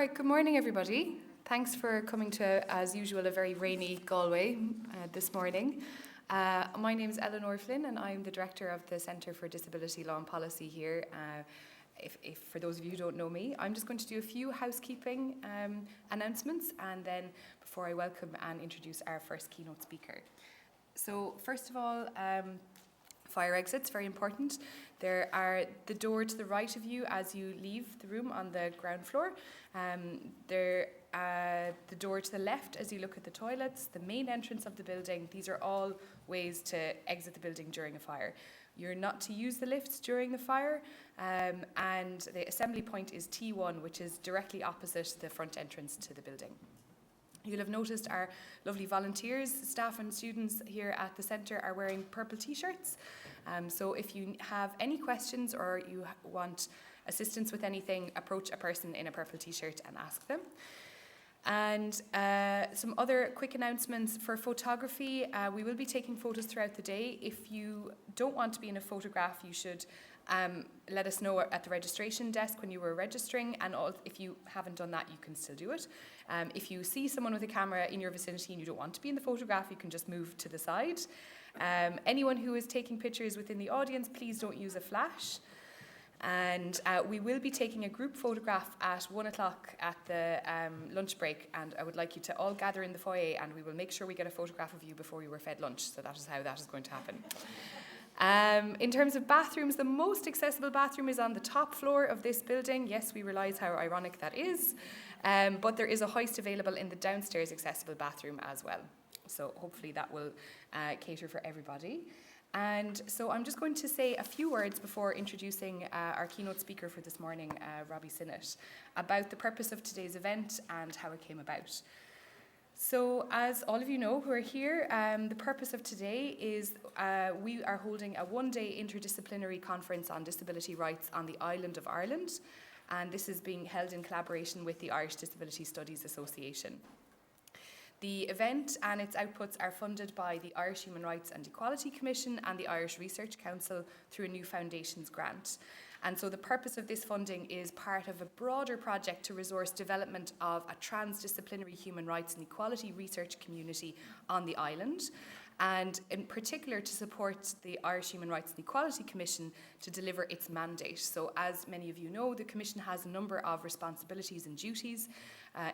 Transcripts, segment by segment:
right, good morning everybody. Thanks for coming to, as usual, a very rainy Galway this morning. My name is Eleanor Flynn and I'm the Director of the Centre for Disability Law and Policy here. If for those of you who don't know me, I'm just going to do a few housekeeping announcements and then before I welcome and introduce our first keynote speaker. So first of all, fire exits, very important. There are the door to the right of you as you leave the room on the ground floor. The door to the left as you look at the toilets, the main entrance of the building. These are all ways to exit the building during a fire. You're not to use the lifts during the fire, and the assembly point is T1, which is directly opposite the front entrance to the building. You'll have noticed our lovely volunteers, staff and students here at the centre are wearing purple t-shirts. So if you have any questions or you want assistance with anything, approach a person in a purple t-shirt and ask them. And some other quick announcements for photography. We will be taking photos throughout the day. If you don't want to be in a photograph, you should let us know at the registration desk when you were registering, and if you haven't done that, you can still do it. If you see someone with a camera in your vicinity and you don't want to be in the photograph, you can just move to the side. Anyone who is taking pictures within the audience, please don't use a flash. And we will be taking a group photograph at 1 o'clock at the lunch break, and I would like you to all gather in the foyer and we will make sure we get a photograph of you before you were fed lunch. So that is how that is going to happen. In terms of bathrooms, the most accessible bathroom is on the top floor of this building. Yes, we realise how ironic that is, but there is a hoist available in the downstairs accessible bathroom as well. So hopefully that will cater for everybody. And so I'm just going to say a few words before introducing our keynote speaker for this morning, Robbie Sinnott, about the purpose of today's event and how it came about. So as all of you know who are here, the purpose of today is we are holding a one-day interdisciplinary conference on disability rights on the island of Ireland, and this is being held in collaboration with the Irish Disability Studies Association. The event and its outputs are funded by the Irish Human Rights and Equality Commission and the Irish Research Council through a new foundations grant. And so the purpose of this funding is part of a broader project to resource development of a transdisciplinary human rights and equality research community on the island, and in particular to support the Irish Human Rights and Equality Commission to deliver its mandate. So as many of you know, the Commission has a number of responsibilities and duties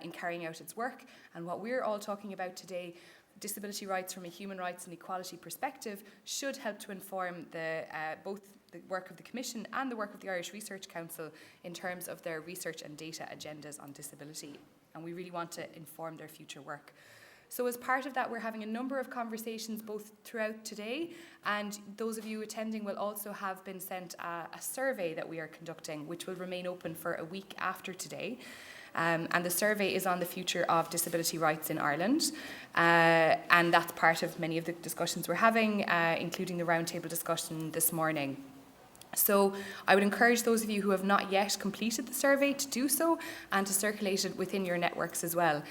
in carrying out its work, and what we're all talking about today, disability rights from a human rights and equality perspective, should help to inform both the work of the Commission and the work of the Irish Research Council in terms of their research and data agendas on disability, and we really want to inform their future work. So as part of that, we're having a number of conversations both throughout today, and those of you attending will also have been sent a survey that we are conducting, which will remain open for a week after today. And the survey is on the future of disability rights in Ireland, and that's part of many of the discussions we're having, including the roundtable discussion this morning. So I would encourage those of you who have not yet completed the survey to do so and to circulate it within your networks as well.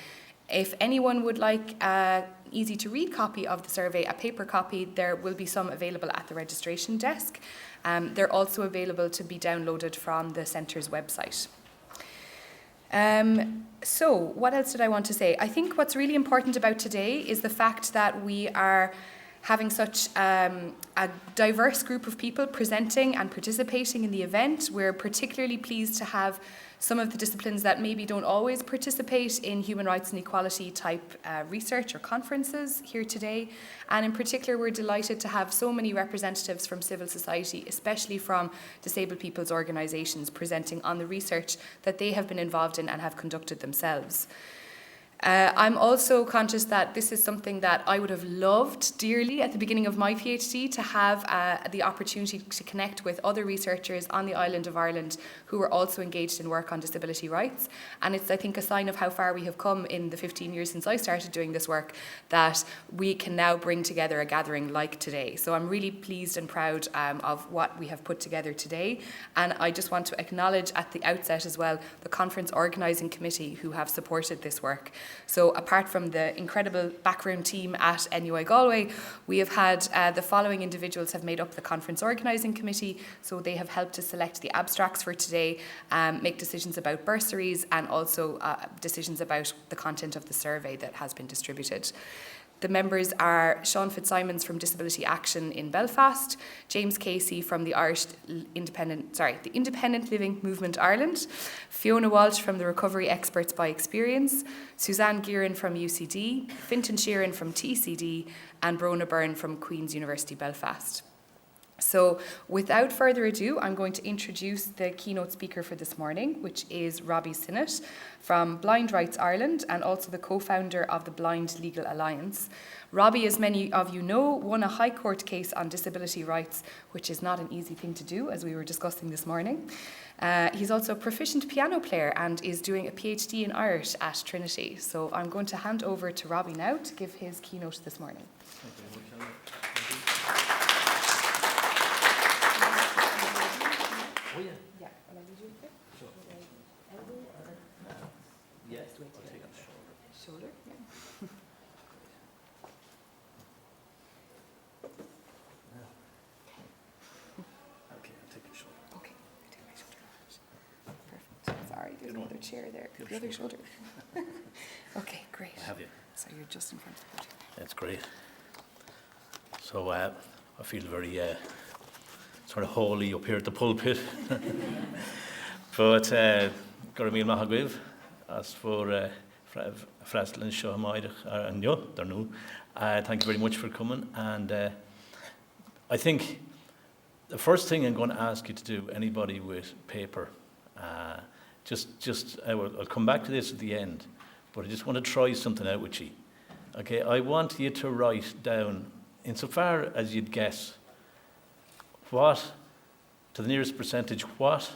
If anyone would like an easy-to-read copy of the survey, a paper copy, there will be some available at the registration desk. They're also available to be downloaded from the centre's website. So what else did I want to say? I think what's really important about today is the fact that we are having such a diverse group of people presenting and participating in the event. We're particularly pleased to have some of the disciplines that maybe don't always participate in human rights and equality type research or conferences here today. And in particular, we're delighted to have so many representatives from civil society, especially from disabled people's organisations, presenting on the research that they have been involved in and have conducted themselves. I'm also conscious that this is something that I would have loved dearly at the beginning of my PhD, to have the opportunity to connect with other researchers on the island of Ireland who are also engaged in work on disability rights. And it's, I think, a sign of how far we have come in the 15 years since I started doing this work, that we can now bring together a gathering like today. So I'm really pleased and proud of what we have put together today. And I just want to acknowledge at the outset as well the conference organising committee who have supported this work. So apart from the incredible backroom team at NUI Galway, we have had the following individuals have made up the conference organising committee. So they have helped to select the abstracts for today, make decisions about bursaries, and also decisions about the content of the survey that has been distributed. The members are Sean Fitzsimons from Disability Action in Belfast, James Casey from the Independent Living Movement Ireland, Fiona Walsh from the Recovery Experts by Experience, Suzanne Gearan from UCD, Fintan Sheeran from TCD, and Brona Byrne from Queen's University Belfast. So without further ado, I'm going to introduce the keynote speaker for this morning, which is Robbie Sinnott from Blind Rights Ireland and also the co-founder of the Blind Legal Alliance. Robbie, as many of you know, won a High Court case on disability rights, which is not an easy thing to do, as we were discussing this morning. He's also a proficient piano player and is doing a PhD in Irish at Trinity. So I'm going to hand over to Robbie now to give his keynote this morning. Thank you very much, Ella. Oh, yeah. Yeah, will I leave you there? Sure. Elbow or Yes, Just wait I'll till take I it shoulder. shoulder? Yeah. Okay, I'll take it shoulder. Okay, I take my shoulder. Perfect. Sorry, there's Good one. another chair there. Good The other shoulder. shoulder. Okay, great. I have you. So you're just in front of the podium. That's great. So I feel very sort of holy up here at the pulpit. But Gormil Mahagwiv, as for Fraslin Shohamaidach and yo, thank you very much for coming. And I think the first thing I'm going to ask you to do, anybody with paper, I'll come back to this at the end, but I just want to try something out with you. Okay, I want you to write down, insofar as you'd guess, what, to the nearest percentage, what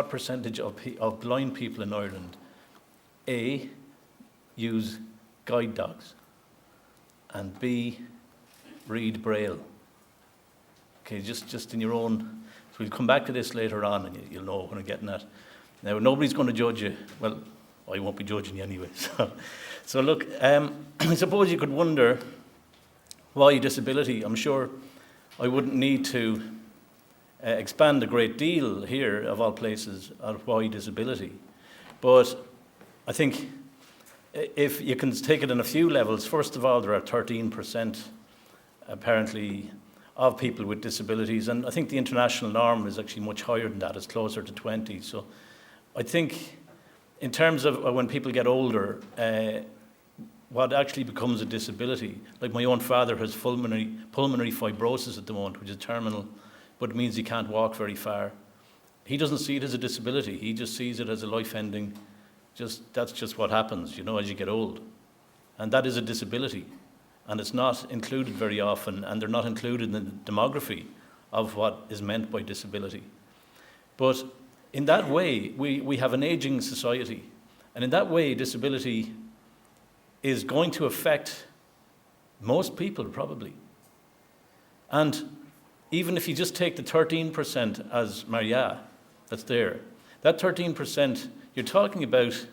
percentage of blind people in Ireland, A, use guide dogs, and B, read Braille. Okay, just in your own. So we'll come back to this later on, and you'll know what I'm getting at. Now, nobody's going to judge you. Well, I won't be judging you anyway. So look, I suppose you could wonder why disability. I'm sure I wouldn't need to expand a great deal here, of all places, on why disability. But I think if you can take it in a few levels, first of all, there are 13% apparently of people with disabilities, and I think the international norm is actually much higher than that. It's closer to 20. So I think in terms of when people get older, what actually becomes a disability, like my own father has pulmonary fibrosis at the moment, which is terminal, but it means he can't walk very far. He doesn't see it as a disability. He just sees it as a life-ending, that's just what happens, as you get old. And that is a disability. And it's not included very often, and they're not included in the demography of what is meant by disability. But in that way, we have an aging society. And in that way, disability is going to affect most people, probably. And even if you just take the 13% as Maria, that's there, that 13%, you're talking about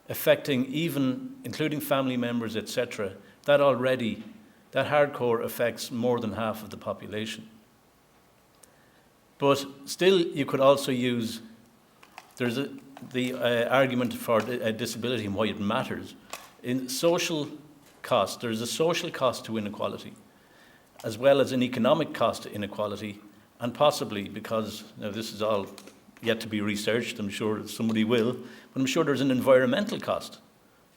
affecting even, including family members, etc., that hardcore affects more than half of the population. But still, you could also use, there's the argument for disability and why it matters. In social cost, there's a social cost to inequality, as well as an economic cost to inequality, and possibly, because this is all yet to be researched, I'm sure somebody will, but I'm sure there's an environmental cost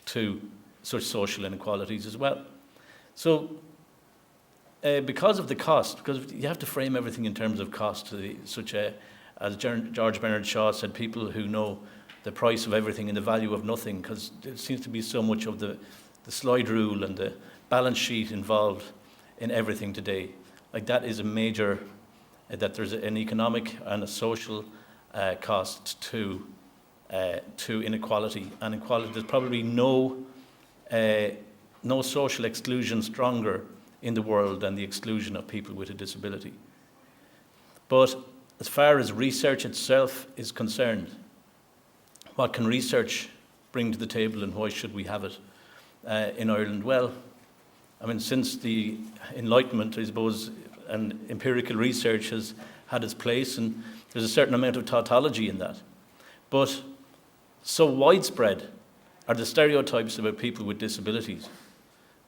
to such social inequalities as well. So, because of the cost, because you have to frame everything in terms of cost, as George Bernard Shaw said, people who know the price of everything and the value of nothing, because there seems to be so much of the slide rule and the balance sheet involved in everything today. Like that is a major, that there's an economic and a social cost to inequality. And equality, there's probably no social exclusion stronger in the world than the exclusion of people with a disability. But as far as research itself is concerned, what can research bring to the table, and why should we have it in Ireland? Well, I mean, since the Enlightenment, I suppose, and empirical research has had its place, and there's a certain amount of tautology in that. But so widespread are the stereotypes about people with disabilities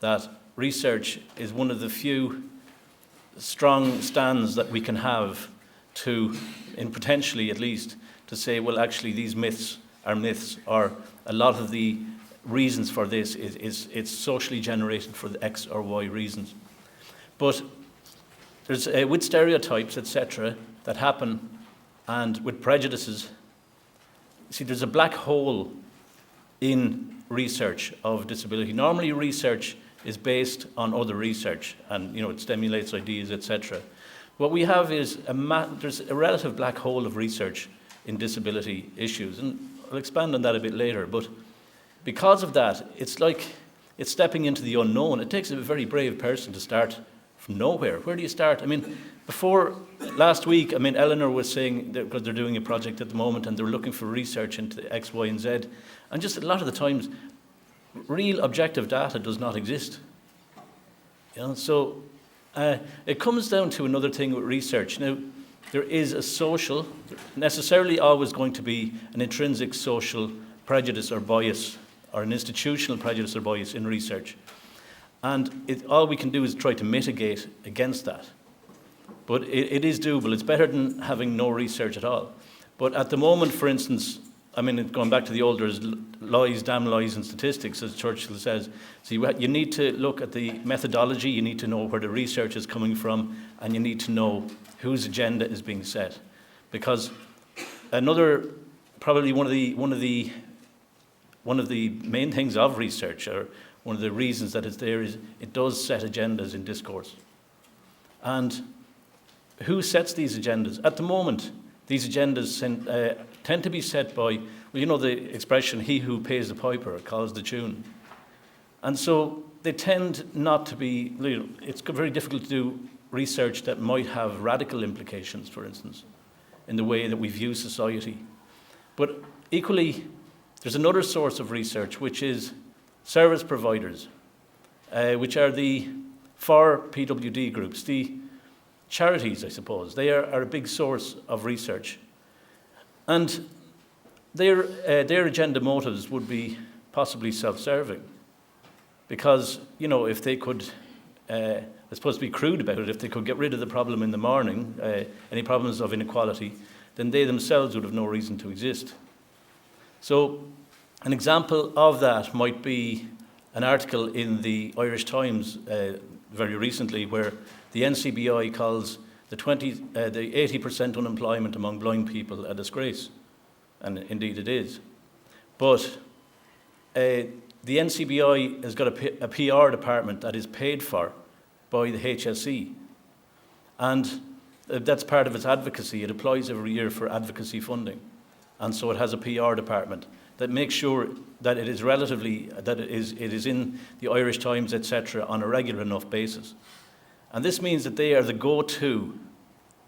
that research is one of the few strong stands that we can have to, in potentially at least, to say, well, actually these myths are myths, or a lot of the reasons for this it's socially generated for the X or Y reasons. But there's with stereotypes, etc., that happen, and with prejudices, see, there's a black hole in research of disability. Normally research is based on other research, and it stimulates ideas, etc. What we have is there's a relative black hole of research in disability issues, and I'll expand on that a bit later. But because of that, it's like it's stepping into the unknown. It takes a very brave person to start from nowhere. Where do you start? I mean, before last week, I mean, Eleanor was saying that because they're doing a project at the moment and they're looking for research into X, Y, and Z, and just a lot of the times, real objective data does not exist. So it comes down to another thing with research. Now, there is necessarily always going to be an intrinsic social prejudice or bias, or an institutional prejudice or bias in research. And all we can do is try to mitigate against that. But it is doable. It's better than having no research at all. But at the moment, for instance, I mean, going back to the older lies, damn lies, and statistics, as Churchill says. So you need to look at the methodology, you need to know where the research is coming from, and you need to know whose agenda is being set. Because probably one of the main things of research, or one of the reasons that it's there, is it does set agendas in discourse. And who sets these agendas? At the moment, these agendas tend to be set by, the expression, he who pays the piper calls the tune. And so they tend not to be, it's very difficult to do research that might have radical implications, for instance, in the way that we view society. But equally, there's another source of research, which is service providers, which are for PWD groups, the charities, I suppose. They are a big source of research. And their agenda motives would be possibly self-serving. Because, if they could, I suppose to be crude about it, if they could get rid of the problem in the morning, any problems of inequality, then they themselves would have no reason to exist. So an example of that might be an article in the Irish Times very recently, where the NCBI calls the 80% unemployment among blind people a disgrace. And indeed it is. But the NCBI has got a PR department that is paid for by the HSE. And that's part of its advocacy. It applies every year for advocacy funding. And so it has a PR department that makes sure that it is it is in the Irish Times, etc., on a regular enough basis. And this means that they are the go-to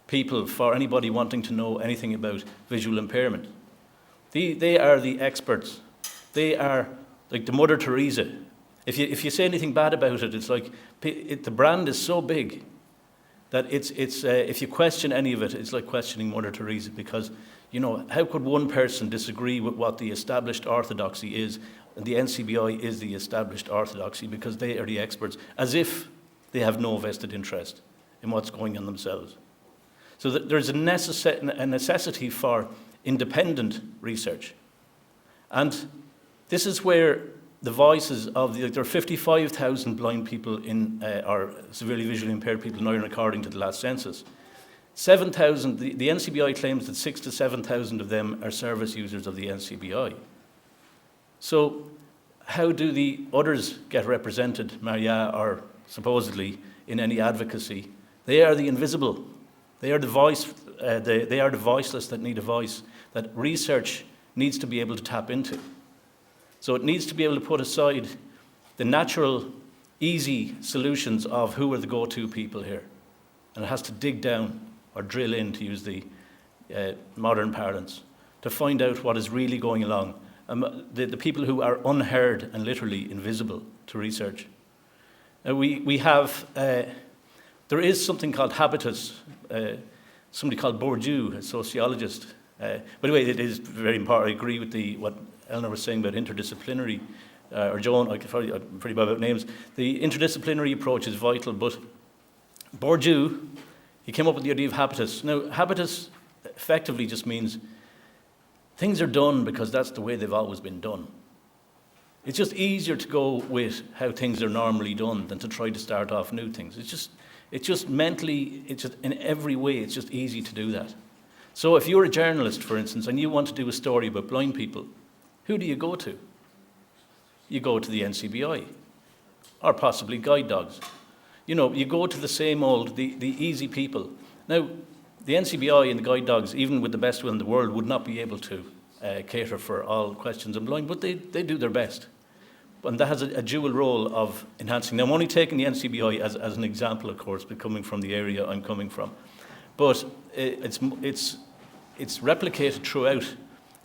people for anybody wanting to know anything about visual impairment. They are the experts. They are like the Mother Teresa. If you say anything bad about it, it's like the brand is so big that it's if you question any of it, it's like questioning Mother Teresa, because how could one person disagree with what the established orthodoxy is, and the NCBI is the established orthodoxy because they are the experts, as if they have no vested interest in what's going on themselves. So that there's a necessity for independent research. And this is where the voices of there are 55,000 blind people or severely visually impaired people in Ireland according to the last census. 7,000, the NCBI claims that 6,000 to 7,000 of them are service users of the NCBI. So how do the others get represented, Maria, or supposedly in any advocacy? They are the invisible. They are the voice. They are the voiceless that need a voice that research needs to be able to tap into. So it needs to be able to put aside the natural, easy solutions of who are the go-to people here. And it has to dig down or drill in, to use the modern parlance, to find out what is really going along the people who are unheard and literally invisible to research. We have, there is something called habitus. Somebody called Bourdieu, a sociologist. By the way, it is very important. I agree with what Eleanor was saying about interdisciplinary, or Joan, I'm pretty bad about names. The interdisciplinary approach is vital, but Bourdieu, he came up with the idea of habitus. Now, habitus effectively just means things are done because that's the way they've always been done. It's just easier to go with how things are normally done than to try to start off new things. It's just mentally, it's just in every way, it's just easy to do that. So if you're a journalist, for instance, and you want to do a story about blind people, who do you go to? You go to the NCBI, or possibly guide dogs. You know, you go to the same old, the easy people. Now, the NCBI and the guide dogs, even with the best will in the world, would not be able to cater for all questions on blind, but they do their best. And that has a dual role of enhancing. Now, I'm only taking the NCBI as an example, of course, but coming from the area I'm coming from. But it's replicated throughout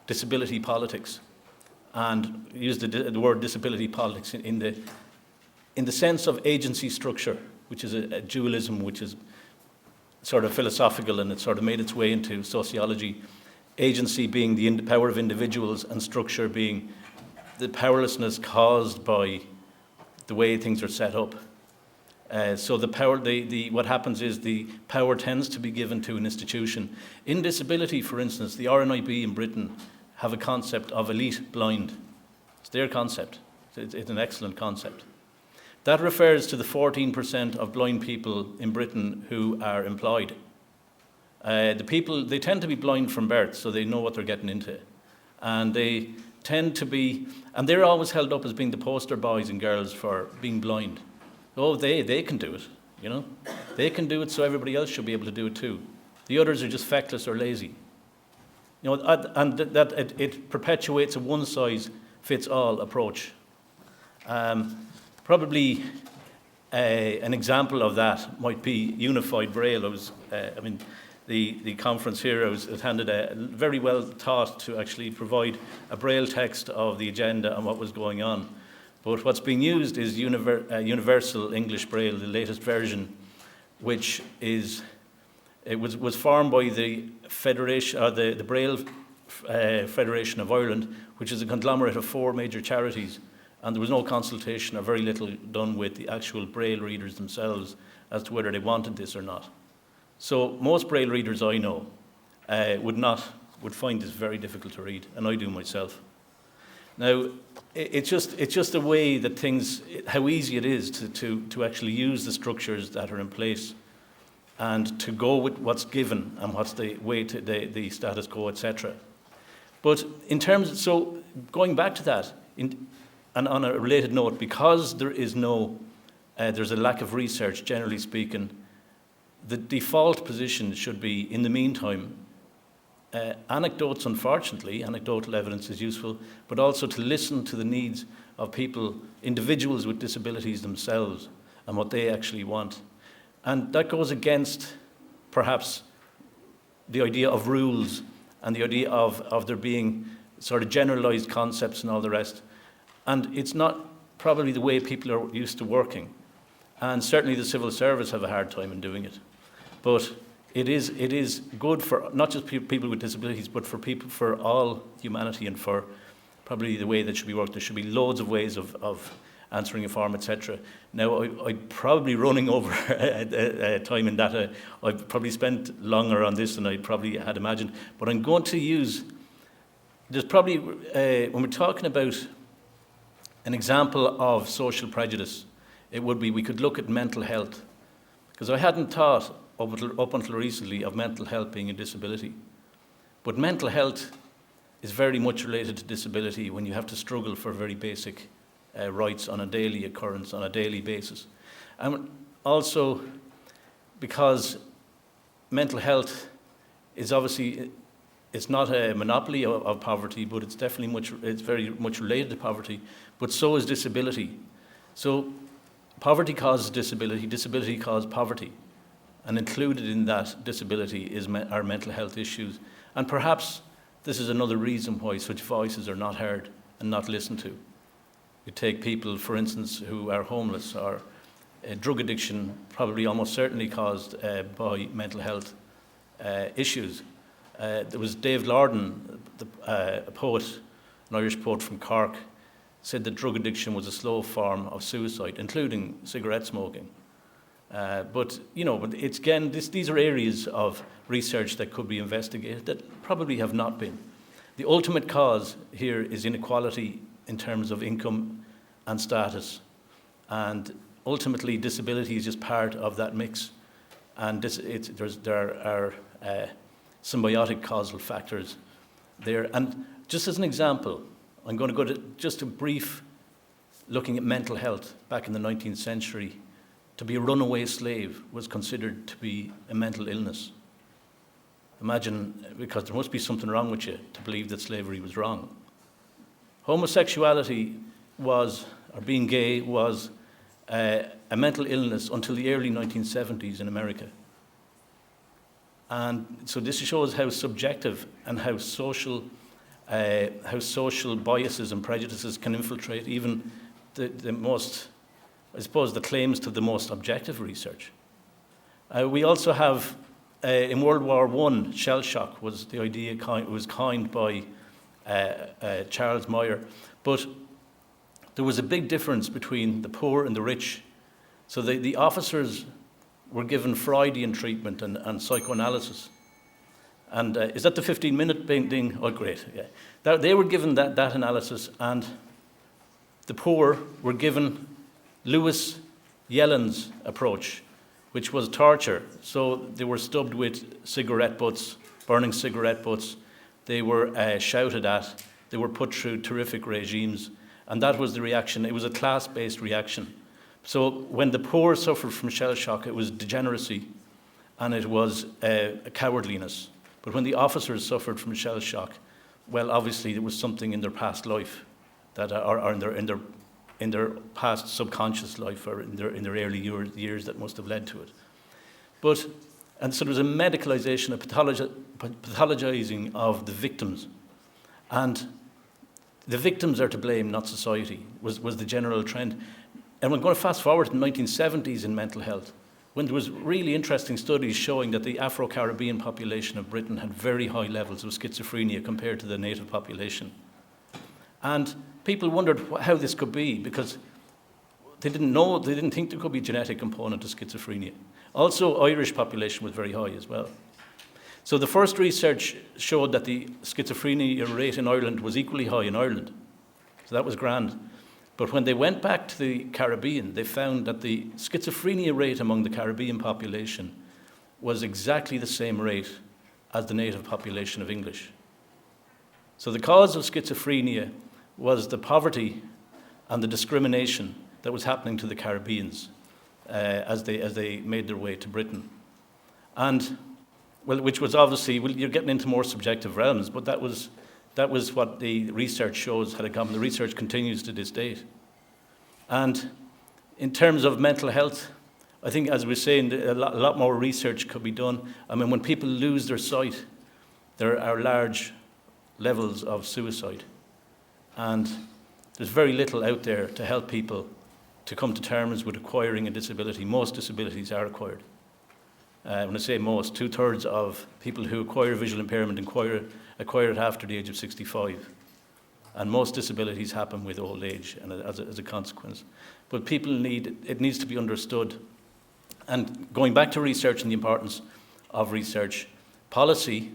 disability politics, and use the word disability politics in the sense of agency structure, which is a dualism which is sort of philosophical, and it's sort of made its way into sociology. Agency being the power of individuals, and structure being the powerlessness caused by the way things are set up. So the power, what happens is the power tends to be given to an institution. In disability, for instance, the RNIB in Britain have a concept of elite blind. It's their concept. It's an excellent concept. That refers to the 14% of blind people in Britain who are employed. The people, they tend to be blind from birth, so they know what they're getting into. And they tend to be, and they're always held up as being the poster boys and girls for being blind. Oh, they can do it, you know. They can do it, so everybody else should be able to do it too. The others are just feckless or lazy. You know, and that it perpetuates a one-size-fits-all approach. Probably an example of that might be unified Braille. The conference here I was attended very well thought to actually provide a Braille text of the agenda and what was going on. But what's being used is Universal English Braille, the latest version, which was formed by the Federation, the Braille Federation of Ireland, which is a conglomerate of 4 major charities. And there was no consultation or very little done with the actual Braille readers themselves as to whether they wanted this or not. So most Braille readers I know would find this very difficult to read, and I do myself. Now, it's just a way that how easy it is to actually use the structures that are in place and to go with what's given and what's the way to the status quo, etc. But so going back to that, and on a related note, because there's a lack of research, generally speaking, the default position should be, in the meantime, anecdotes, unfortunately, anecdotal evidence is useful, but also to listen to the needs of people, individuals with disabilities themselves, and what they actually want. And that goes against, perhaps, the idea of rules and the idea of there being sort of generalized concepts and all the rest. And it's not probably the way people are used to working. And certainly the civil service have a hard time in doing it. But it is good for not just people with disabilities, but for all humanity, and for probably the way that should be worked. There should be loads of ways of answering a form, etc. Now, I'm probably running over time in that. I've probably spent longer on this than I probably had imagined. But I'm going to use, there's probably, when we're talking about an example of social prejudice, it would be, we could look at mental health. Because I hadn't thought up until recently of mental health being a disability. But mental health is very much related to disability when you have to struggle for very basic rights on a daily occurrence, on a daily basis. And also because mental health is obviously, it's not a monopoly of poverty, but it's definitely it's very much related to poverty, but so is disability. So poverty causes disability, disability causes poverty. And included in that disability are mental health issues. And perhaps this is another reason why such voices are not heard and not listened to. You take people, for instance, who are homeless, or drug addiction, probably almost certainly caused by mental health issues. There was Dave Lorden, a poet, an Irish poet from Cork, said that drug addiction was a slow form of suicide, including cigarette smoking. But it's again, these are areas of research that could be investigated that probably have not been. The ultimate cause here is inequality in terms of income and status, and ultimately disability is just part of that mix. And there are symbiotic causal factors there. And just as an example, I'm going to go to just a brief looking at mental health. Back in the 19th century, to be a runaway slave was considered to be a mental illness. Imagine, because there must be something wrong with you to believe that slavery was wrong. Homosexuality was, or being gay was, a mental illness until the early 1970s in America. And so this shows how subjective and how social biases and prejudices can infiltrate even the most, I suppose, the claims to the most objective research. We also have, in World War I, shell shock was the idea was coined by Charles Meyer. But there was a big difference between the poor and the rich. So the officers were given Freudian treatment and psychoanalysis. And is that the 15-minute thing? Oh, great. Yeah. They were given that analysis, and the poor were given Louis Yellen's approach, which was torture. So they were stubbed with cigarette butts, burning cigarette butts. They were shouted at. They were put through terrific regimes. And that was the reaction. It was a class-based reaction. So when the poor suffered from shell shock, it was degeneracy and it was a cowardliness. But when the officers suffered from shell shock, well, obviously there was something in their past life, that or in their past subconscious life, or in their early years that must have led to it. And so there was a medicalization, a pathologizing of the victims. And the victims are to blame, not society, was the general trend. And we're going to fast forward to the 1970s in mental health, when there was really interesting studies showing that the Afro-Caribbean population of Britain had very high levels of schizophrenia compared to the native population. And people wondered how this could be, because they didn't think there could be a genetic component to schizophrenia. Also, Irish population was very high as well. So the first research showed that the schizophrenia rate in Ireland was equally high in Ireland. So that was grand. But when they went back to the Caribbean, they found that the schizophrenia rate among the Caribbean population was exactly the same rate as the native population of English. So the cause of schizophrenia was the poverty and the discrimination that was happening to the Caribbeans as they made their way to Britain. And well, which was obviously, well, you're getting into more subjective realms, but that was what the research shows had come. The research continues to this date. And in terms of mental health, I think, as we're saying, a lot more research could be done. I mean, when people lose their sight, there are large levels of suicide. And there's very little out there to help people to come to terms with acquiring a disability. Most disabilities are acquired. When I say most, 2/3 of people who acquire visual impairment acquire it after the age of 65. And most disabilities happen with old age and as a consequence. But it needs to be understood. And going back to research and the importance of research, policy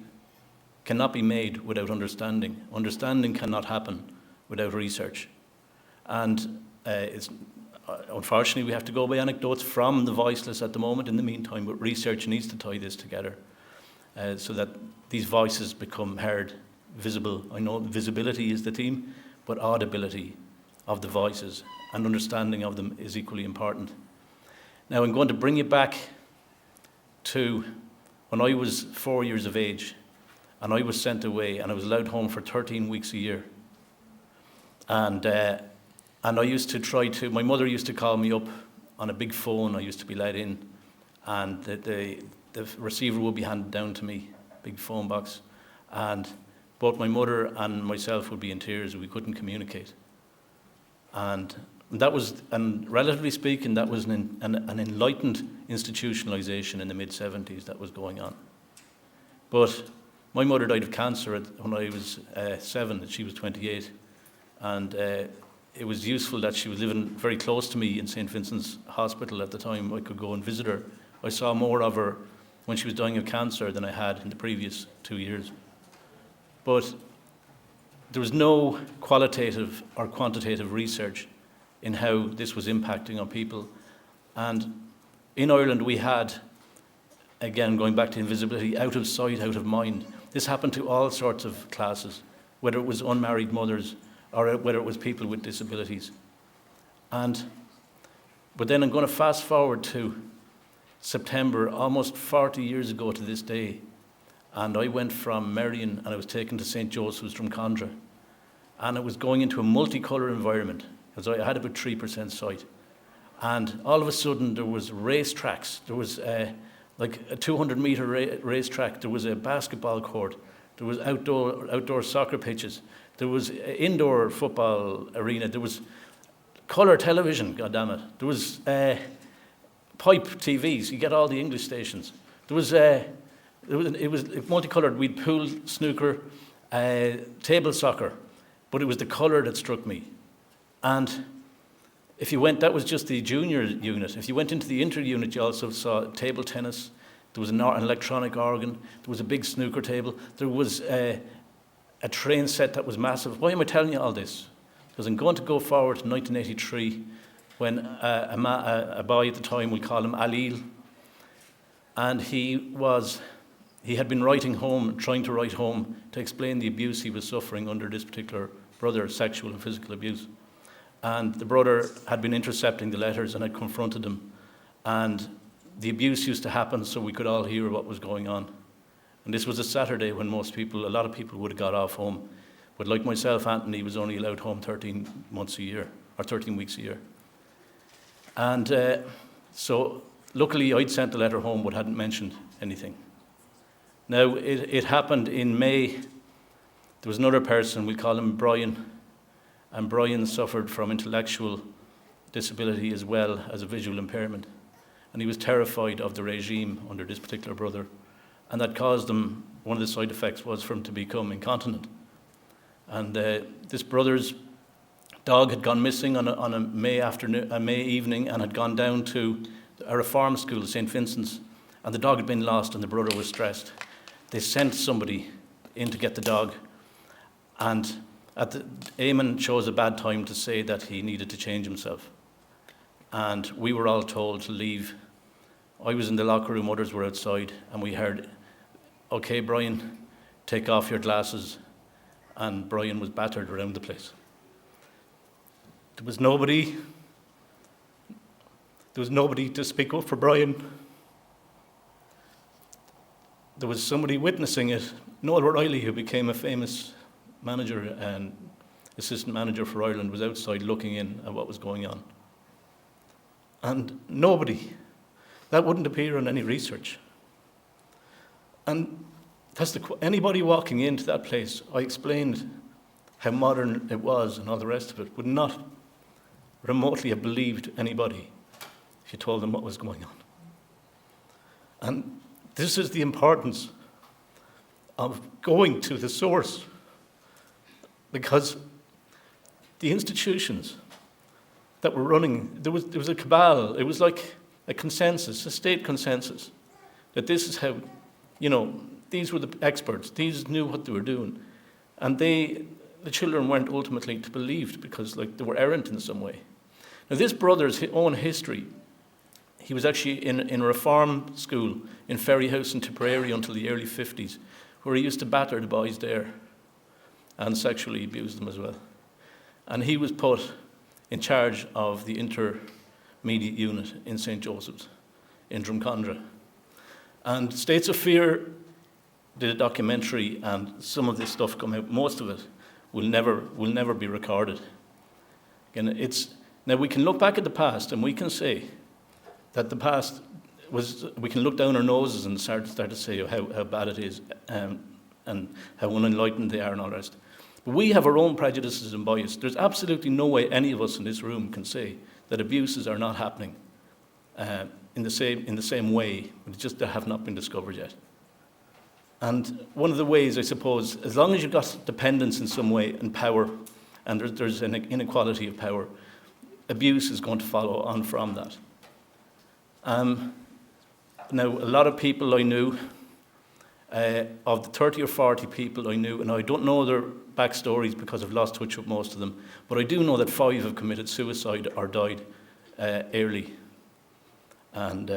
cannot be made without understanding. Understanding cannot happen without research. And unfortunately, we have to go by anecdotes from the voiceless at the moment in the meantime, but research needs to tie this together so that these voices become heard, visible. I know visibility is the theme, but audibility of the voices and understanding of them is equally important. Now, I'm going to bring you back to when I was 4 years of age and I was sent away and I was allowed home for 13 weeks a year. And I used to my mother used to call me up on a big phone. I used to be let in, and the receiver would be handed down to me, big phone box, and both my mother and myself would be in tears. We couldn't communicate. And relatively speaking, that was an enlightened institutionalization in the mid-70s that was going on. But my mother died of cancer when I was 7, and she was 28. And it was useful that she was living very close to me in St. Vincent's Hospital at the time. I could go and visit her. I saw more of her when she was dying of cancer than I had in the previous 2 years. But there was no qualitative or quantitative research in how this was impacting on people. And in Ireland we had, again going back to invisibility, out of sight, out of mind. This happened to all sorts of classes, whether it was unmarried mothers or whether it was people with disabilities. But then I'm going to fast forward to September, almost 40 years ago to this day, and I went from Merrion and I was taken to St. Joseph's from Condra, and it was going into a multicolour environment, because I had about 3% sight. And all of a sudden there was race tracks. There was like a 200-metre race track. There was a basketball court. There was outdoor soccer pitches. There was an indoor football arena. There was colour television, goddammit. There was pipe TVs. You get all the English stations. It was multicoloured. We'd pool, snooker, table soccer. But it was the colour that struck me. And if you went, that was just the junior unit. If you went into the inter-unit, you also saw table tennis. There was an electronic organ. There was a big snooker table. There was a train set that was massive. Why am I telling you all this? Because I'm going to go forward to 1983 when a boy at the time, we'll call him Alil, and he had been writing home, trying to write home to explain the abuse he was suffering under this particular brother, sexual and physical abuse. And the brother had been intercepting the letters and had confronted him. And the abuse used to happen so we could all hear what was going on. And this was a Saturday when a lot of people would have got off home. But like myself, Anthony was only allowed home 13 months a year, or 13 weeks a year. And so luckily I'd sent the letter home but hadn't mentioned anything. Now it happened in May. There was another person, we'll call him Brian, and Brian suffered from intellectual disability as well as a visual impairment. And he was terrified of the regime under this particular brother. And that caused him, one of the side effects was for him to become incontinent. And this brother's dog had gone missing on a May evening and had gone down to a reform school, St. Vincent's, and the dog had been lost and the brother was stressed. They sent somebody in to get the dog, and Eamon chose a bad time to say that he needed to change himself. And we were all told to leave. I was in the locker room, others were outside, and we heard, "Okay, Brian, take off your glasses." And Brian was battered around the place. There was nobody to speak up for Brian. There was somebody witnessing it. Noel Riley, who became a famous manager and assistant manager for Ireland, was outside looking in at what was going on. And nobody, that wouldn't appear in any research. And anybody walking into that place, I explained how modern it was and all the rest of it, would not remotely have believed anybody if you told them what was going on. And this is the importance of going to the source, because the institutions that were running, there was a cabal. It was like a consensus, a state consensus, that this is how, these were the experts. These knew what they were doing. And the children weren't ultimately believed because they were errant in some way. Now this brother's own history, he was actually in a reform school in Ferryhouse in Tipperary until the early 50s, where he used to batter the boys there and sexually abuse them as well. And he was put in charge of the intermediate unit in St. Joseph's in Drumcondra. And States of Fear did a documentary, and some of this stuff come out. Most of it will never be recorded. Again, now we can look back at the past and we can say that the past we can look down our noses and start to say how bad it is. And and how unenlightened they are and all the rest. But we have our own prejudices and bias. There's absolutely no way any of us in this room can say that abuses are not happening in the same way, but it's just they have not been discovered yet. And one of the ways, I suppose, as long as you've got dependence in some way and power, and there's an inequality of power, abuse is going to follow on from that. Now, a lot of people I knew, of the 30 or 40 people I knew, and I don't know their backstories because I've lost touch with most of them, but I do know that 5 have committed suicide or died early. And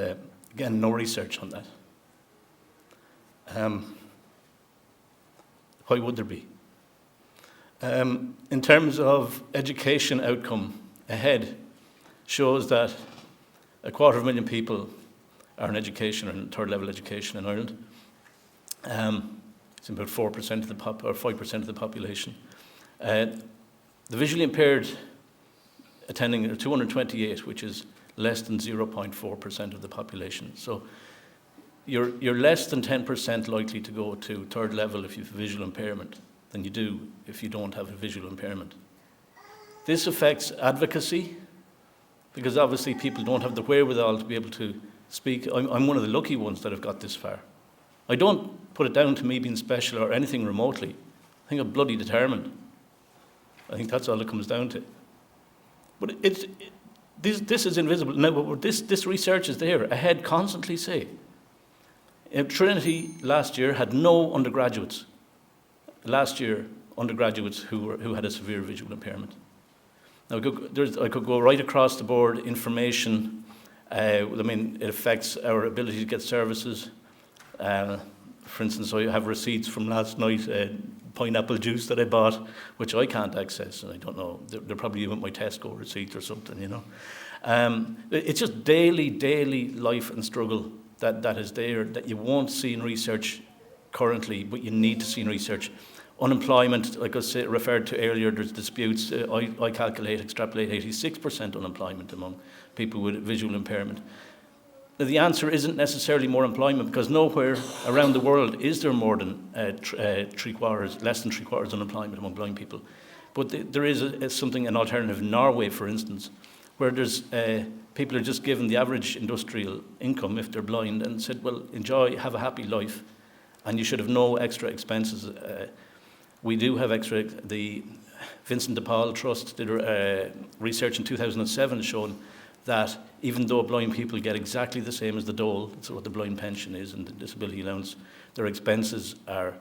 again, no research on that. Why would there be? In terms of education outcome, AHEAD shows that 250,000 people are in education, or in third level education in Ireland. It's about 4% of the or 5% of the population. The visually impaired attending are 228, which is less than 0.4% of the population. So you're less than 10% likely to go to third level if you have a visual impairment than you do if you don't have a visual impairment. This affects advocacy, because obviously people don't have the wherewithal to be able to speak. I'm one of the lucky ones that have got this far. I don't put it down to me being special or anything remotely. I think I'm bloody determined. I think that's all it comes down to. But this is invisible. Now, this research is there. AHEAD constantly say. Trinity last year had no undergraduates. Last year, undergraduates who had a severe visual impairment. Now, I could go right across the board, information. It affects our ability to get services. For instance, I have receipts from last night, pineapple juice that I bought, which I can't access, and I don't know. They're probably even my Tesco receipt or something, you know. It's just daily life and struggle that is there, that you won't see in research currently, but you need to see in research. Unemployment, like I referred to earlier, there's disputes. I extrapolate 86% unemployment among people with visual impairment. Now, the answer isn't necessarily more employment, because nowhere around the world is there more than less than 3/4 unemployment among blind people. But there is an alternative in Norway, for instance, where there's people are just given the average industrial income if they're blind and said, well, enjoy, have a happy life, and you should have no extra expenses. We do have extra. The Vincent de Paul Trust did research in 2007 showing that even though blind people get exactly the same as the dole, that's what the blind pension is and the disability allowance, their expenses are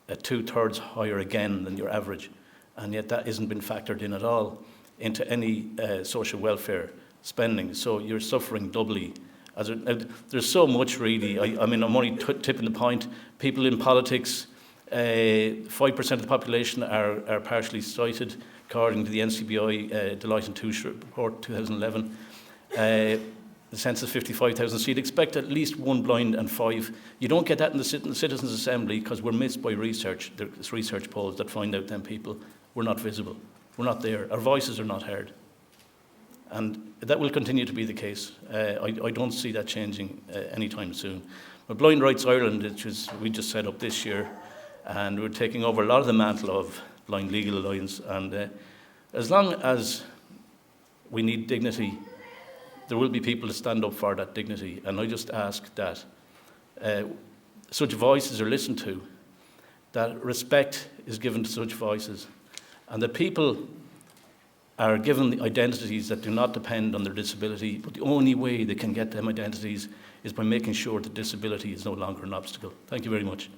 2/3 higher again than your average, and yet that hasn't been factored in at all into any social welfare spending. So you're suffering doubly. There's so much really. I'm only tipping the point. People in politics, 5% of the population are partially sighted, according to the NCBI Deloitte and Touche report 2011. The census 55,000, so you'd expect at least 1 blind and 5. You don't get that in the Citizens' Assembly because we're missed by research. There's research polls that find out them people, we're not visible, we're not there, our voices are not heard. And that will continue to be the case. I don't see that changing anytime soon. But Blind Rights Ireland, which we just set up this year, and we're taking over a lot of the mantle of Blind Legal Alliance. And as long as we need dignity, there will be people to stand up for that dignity. And I just ask that such voices are listened to, that respect is given to such voices, and that people are given the identities that do not depend on their disability, but the only way they can get them identities is by making sure that disability is no longer an obstacle. Thank you very much.